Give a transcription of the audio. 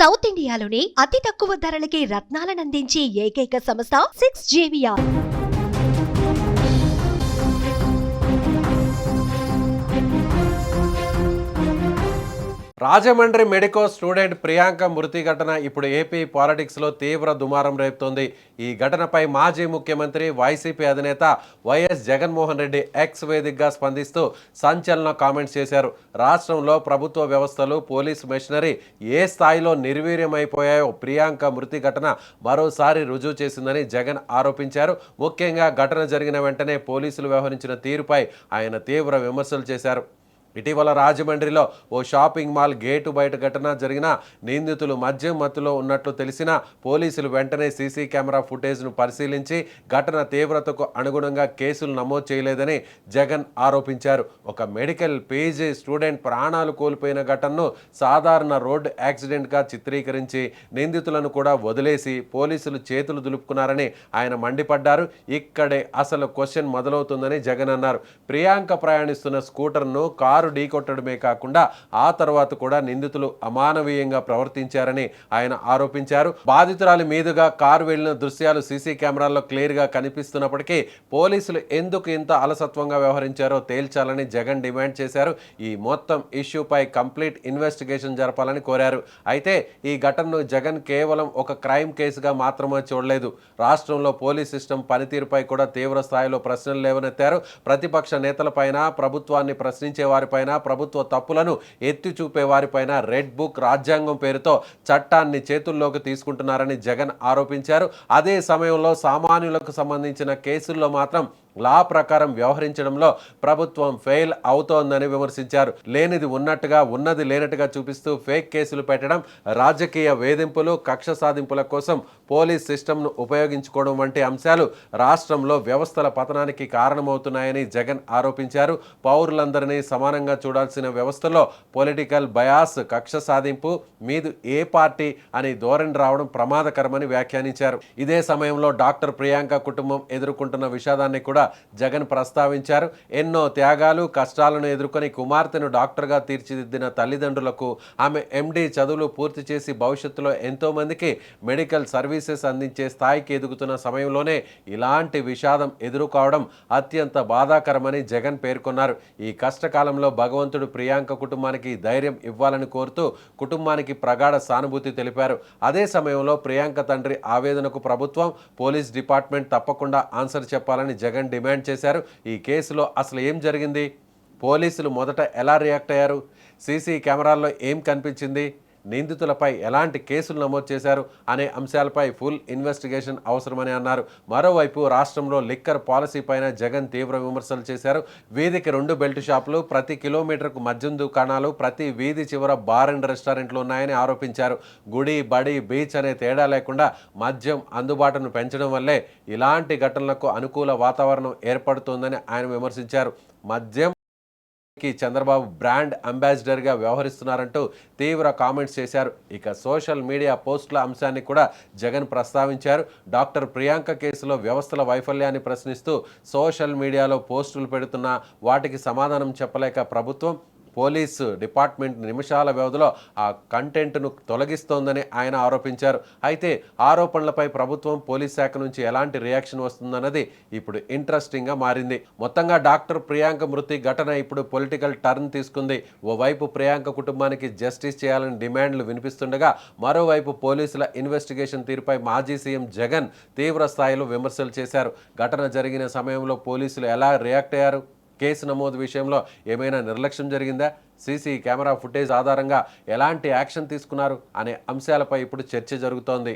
South ఇండియాలోని అతి తక్కువ ధరలకి రత్నాలనందించే ఏకైక సంస్థ 6JVR. Rajahmundry medico student Priyanka మృతి ఘటన ఇప్పుడు ఏపీ పాలిటిక్స్లో తీవ్ర దుమారం రేపుతోంది. ఈ ఘటనపై మాజీ ముఖ్యమంత్రి వైసీపీ అధినేత వైఎస్ జగన్మోహన్ రెడ్డి ఎక్స్ వేదికగా స్పందిస్తూ సంచలన కామెంట్స్ చేశారు. రాష్ట్రంలో ప్రభుత్వ వ్యవస్థలు, పోలీసు మెషినరీ ఏ స్థాయిలో నిర్వీర్యమైపోయాయో ప్రియాంక మృతి ఘటన మరోసారి రుజువు చేసిందని జగన్ ఆరోపించారు. ముఖ్యంగా ఘటన జరిగిన వెంటనే పోలీసులు వ్యవహరించిన తీరుపై ఆయన తీవ్ర విమర్శలు చేశారు. ఇటీవల రాజమండ్రిలో ఓ షాపింగ్ మాల్ గేటు బయట ఘటన జరిగిన నిందితులు మద్యం మత్తులో ఉన్నట్లు తెలిసిన పోలీసులు వెంటనే సీసీ కెమెరా ఫుటేజ్ను పరిశీలించి ఘటన తీవ్రతకు అనుగుణంగా కేసులు నమోదు చేయలేదని జగన్ ఆరోపించారు. ఒక మెడికల్ పీజీ స్టూడెంట్ ప్రాణాలు కోల్పోయిన ఘటనను సాధారణ రోడ్డు యాక్సిడెంట్గా చిత్రీకరించి నిందితులను కూడా వదిలేసి పోలీసులు చేతులు దులుపుకున్నారని ఆయన మండిపడ్డారు. ఇక్కడే అసలు క్వశ్చన్ మొదలవుతుందని జగన్ అన్నారు. ప్రియాంక ప్రయాణిస్తున్న స్కూటర్ను కారు ఢీకొట్టడమే కాకుండా ఆ తర్వాత కూడా నిందితులు అమానవీయంగా ప్రవర్తించారని ఆయన ఆరోపించారు. బాధితురాలి మీదుగా కారు వెళ్లిన దృశ్యాలు సీసీ కెమెరాల్లో క్లియర్గా కనిపిస్తున్నప్పటికీ పోలీసులు ఎందుకు ఇంత అలసత్వంగా వ్యవహరించారో తేల్చాలని జగన్ డిమాండ్ చేశారు. ఈ మొత్తం ఇష్యూపై కంప్లీట్ ఇన్వెస్టిగేషన్ జరపాలని కోరారు. అయితే ఈ ఘటనను జగన్ కేవలం ఒక క్రైమ్ కేసుగా మాత్రమే చూడలేదు. రాష్ట్రంలో పోలీస్ సిస్టమ్ పనితీరుపై కూడా తీవ్ర స్థాయిలో ప్రశ్నలు లేవనెత్తారు. ప్రతిపక్ష నేతలపైన, ప్రభుత్వాన్ని ప్రశ్నించే వారిపైన, ప్రభుత్వ తప్పులను ఎత్తి చూపే వారిపైన రెడ్ బుక్, రాజ్యాంగం పేరుతో చట్టాన్ని చేతుల్లోకి తీసుకుంటున్నారని జగన్ ఆరోపించారు. అదే సమయంలో సామాన్యులకు సంబంధించిన కేసుల్లో మాత్రం లా ప్రకారం వ్యవహరించడంలో ప్రభుత్వం ఫెయిల్ అవుతోందని విమర్శించారు. లేనిది ఉన్నట్టుగా, ఉన్నది లేనట్టుగా చూపిస్తూ ఫేక్ కేసులు పెట్టడం, రాజకీయ వేధింపులు, కక్ష సాధింపుల కోసం పోలీస్ సిస్టమ్ను ఉపయోగించుకోవడం వంటి అంశాలు రాష్ట్రంలో వ్యవస్థల పతనానికి కారణమవుతున్నాయని జగన్ ఆరోపించారు. పౌరులందరినీ సమానంగా చూడాల్సిన వ్యవస్థలో పొలిటికల్ బయాస్, కక్ష సాధింపు, మీదు ఏ పార్టీ అని ధోరణి రావడం ప్రమాదకరమని వ్యాఖ్యానించారు. ఇదే సమయంలో డాక్టర్ ప్రియాంక కుటుంబం ఎదుర్కొంటున్న విషాదాన్ని కూడా జగన్ ప్రస్తావించారు. ఎన్నో త్యాగాలు, కష్టాలను ఎదుర్కొని కుమార్తెను డాక్టర్గా తీర్చిదిద్దిన తల్లిదండ్రులకు, ఆమె ఎండి చదువులు పూర్తి చేసి భవిష్యత్తులో ఎంతో మందికి మెడికల్ సర్వీసెస్ అందించే స్థాయికి ఎదుగుతున్న సమయంలోనే ఇలాంటి విషాదం ఎదుర్కోవడం అత్యంత బాధాకరమని జగన్ పేర్కొన్నారు. ఈ కష్టకాలంలో భగవంతుడు ప్రియాంక కుటుంబానికి ధైర్యం ఇవ్వాలని కోరుతూ కుటుంబానికి ప్రగాఢ సానుభూతి తెలిపారు. అదే సమయంలో ప్రియాంక తండ్రి ఆవేదనకు ప్రభుత్వం, పోలీస్ డిపార్ట్మెంట్ తప్పకుండా ఆన్సర్ చెప్పాలని జగన్ డిమాండ్ చేశారు. ఈ కేసులో అసలు ఏం జరిగింది? పోలీసులు మొదట ఎలా రియాక్ట్ అయ్యారు? సీసీ కెమెరాల్లో ఏం కనిపించింది? నిందితులపై ఎలాంటి కేసులు నమోదు చేశారు అనే అంశాలపై ఫుల్ ఇన్వెస్టిగేషన్ అవసరమని అన్నారు. మరోవైపు రాష్ట్రంలో లిక్కర్ పాలసీ పైన జగన్ తీవ్ర విమర్శలు చేశారు. వీధికి 2 బెల్ట్ షాపులు, ప్రతి కిలోమీటర్కు మద్యం దుకాణాలు, ప్రతి వీధి చివర బార్ అండ్ రెస్టారెంట్లు ఉన్నాయని ఆరోపించారు. గుడి, బడి, బీచ్ అనే తేడా లేకుండా మద్యం అందుబాటును పెంచడం వల్లే ఇలాంటి ఘటనలకు అనుకూల వాతావరణం ఏర్పడుతోందని ఆయన విమర్శించారు. మద్యం చంద్రబాబు బ్రాండ్ అంబాసిడర్గా వ్యవహరిస్తున్నారంటూ తీవ్ర కామెంట్స్ చేశారు. ఇక సోషల్ మీడియా పోస్టుల అంశాన్ని కూడా జగన్ ప్రస్తావించారు. డాక్టర్ ప్రియాంక కేసులో వ్యవస్థల వైఫల్యాన్ని ప్రశ్నిస్తూ సోషల్ మీడియాలో పోస్టులు పెడుతున్న వాటికి సమాధానం చెప్పలేక ప్రభుత్వం, పోలీసు డిపార్ట్మెంట్ నిమిషాల వ్యవధిలో ఆ కంటెంట్ను తొలగిస్తోందని ఆయన ఆరోపించారు. అయితే ఆరోపణలపై ప్రభుత్వం, పోలీస్ శాఖ నుంచి ఎలాంటి రియాక్షన్ వస్తుందన్నది ఇప్పుడు ఇంట్రెస్టింగ్గా మారింది. మొత్తంగా డాక్టర్ ప్రియాంక మృతి ఘటన ఇప్పుడు పొలిటికల్ టర్న్ తీసుకుంది. ఓవైపు ప్రియాంక కుటుంబానికి జస్టిస్ చేయాలని డిమాండ్లు వినిపిస్తుండగా, మరోవైపు పోలీసుల ఇన్వెస్టిగేషన్ తీరుపై మాజీ సీఎం జగన్ తీవ్ర స్థాయిలో విమర్శలు చేశారు. ఘటన జరిగిన సమయంలో పోలీసులు ఎలా రియాక్ట్ అయ్యారు? కేసు నమోదు విషయంలో ఏమైనా నిర్లక్ష్యం జరిగిందా? సీసీ కెమెరా ఫుటేజ్ ఆధారంగా ఎలాంటి యాక్షన్ తీసుకున్నారు అనే అంశాలపై ఇప్పుడు చర్చ జరుగుతోంది.